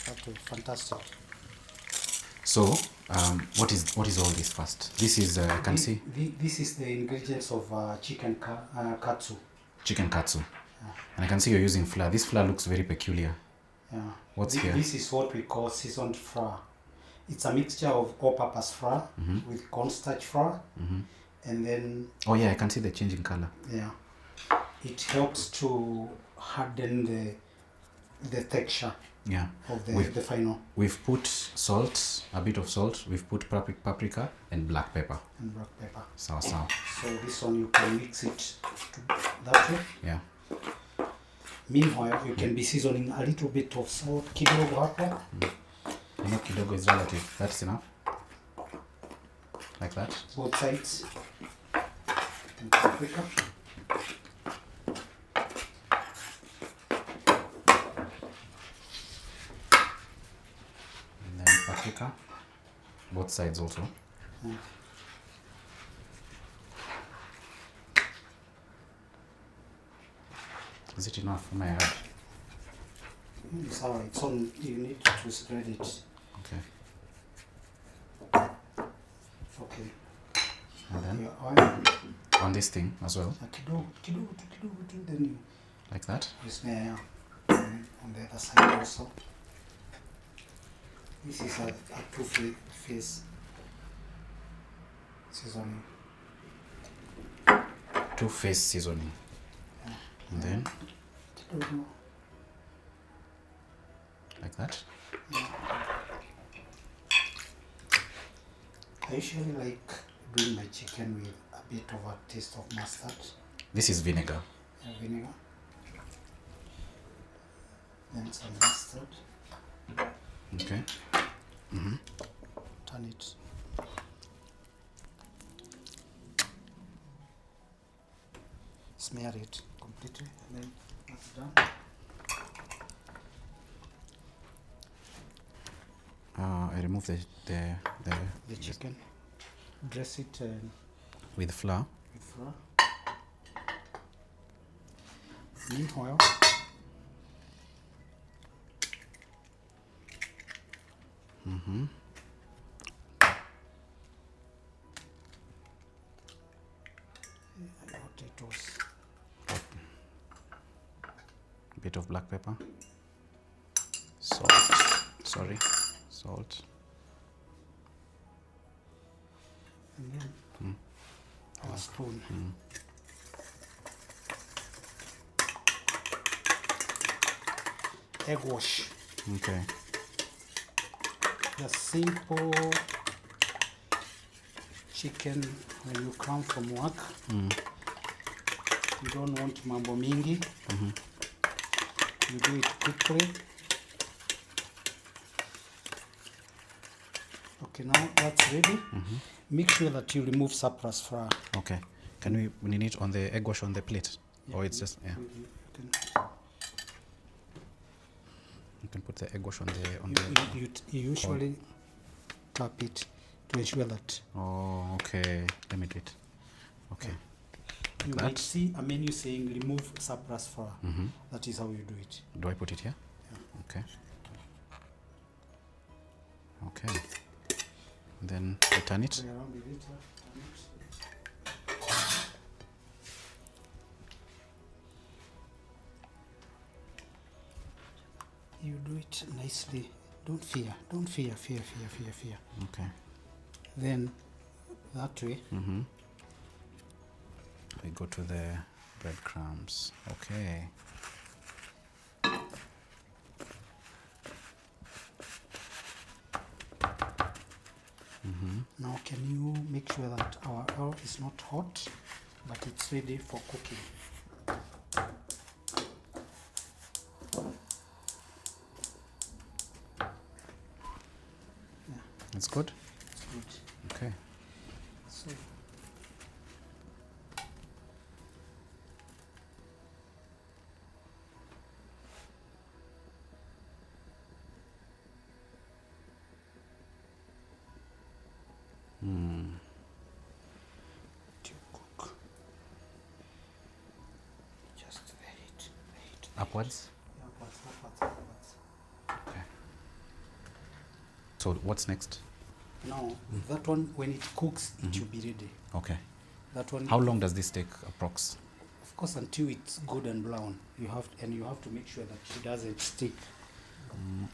Okay, fantastic. So, what is all this first? This is I can see This is the ingredients of chicken katsu. chicken katsu, Yeah. and I can see you're using flour. This flour looks very peculiar. Yeah. What's here? This is what we call seasoned flour. It's a mixture of all-purpose flour with cornstarch flour, and then. Oh yeah, I can see the changing color. Yeah. It helps to harden the texture. Yeah. Of the final. We've put salt, a bit of salt. We've put paprika and black pepper. And black pepper. Sour. So this one you can mix it that way. Yeah. Meanwhile, you can be seasoning a little bit of salt, kidogo hapo. I know kidogo is relative. That's enough. Like that. Both sides. And paprika. And then paprika. Both sides also. Yeah. Is it enough for my head? It's alright. It's on. You need to spread it. Okay. Okay. And then Your oil. on this thing as well. Kidogo, then you Like that. snare on the other side also. This is a two-phase seasoning. Two-phase seasoning. Yeah. And then Kidogo. like that. Yeah. I usually like doing my chicken with a bit of a taste of mustard. This is vinegar. Vinegar. Then some mustard. Okay. Turn it. Smear it completely, and then that's done. I remove the chicken. Dress it with flour. with flour. Meanwhile, potatoes. A bit of black pepper. Salt. Sorry. Salt. And then a spoon. Egg wash. Okay. The simple chicken when you come from work. You don't want mambo mingi. You do it quickly. Okay, now that's ready. Make sure that you remove surplus flour. Okay. Can we need it on the egg wash on the plate? Or it's just You can put the egg wash on the You usually tap it to ensure that. Oh, okay. Let me do it. Okay. You might see a menu saying remove surplus flour. That is how you do it. Do I put it here? Yeah. Okay. Okay. And then I turn it. Play around with it, turn it. You do it nicely. Don't fear. Fear. Okay. Then that way. We go to the breadcrumbs. Okay. Now can you make sure that our oil is not hot, but it's ready for cooking? It's good? It's good. Okay. So to cook. Just Upwards. Upwards. Okay. So what's next? Now, that one, when it cooks, it should be ready. Okay. That one. How long does this take, approx? Of course, until it's good and brown. You have to make sure that it doesn't stick.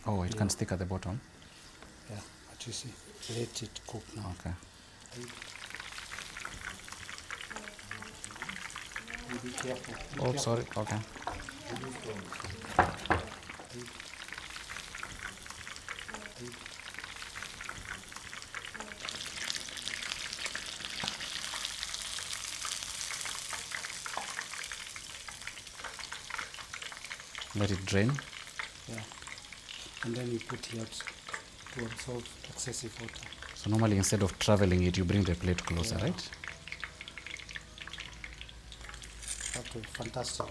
Oh, it can stick at the bottom. Yeah, but you see, let it cook now. Okay. Be careful. Be Oh, careful. sorry. Okay. Let it drain. Yeah. And then you put here to absorb excessive water. So normally instead of traveling it, you bring the plate closer, Yeah. right? Okay, fantastic.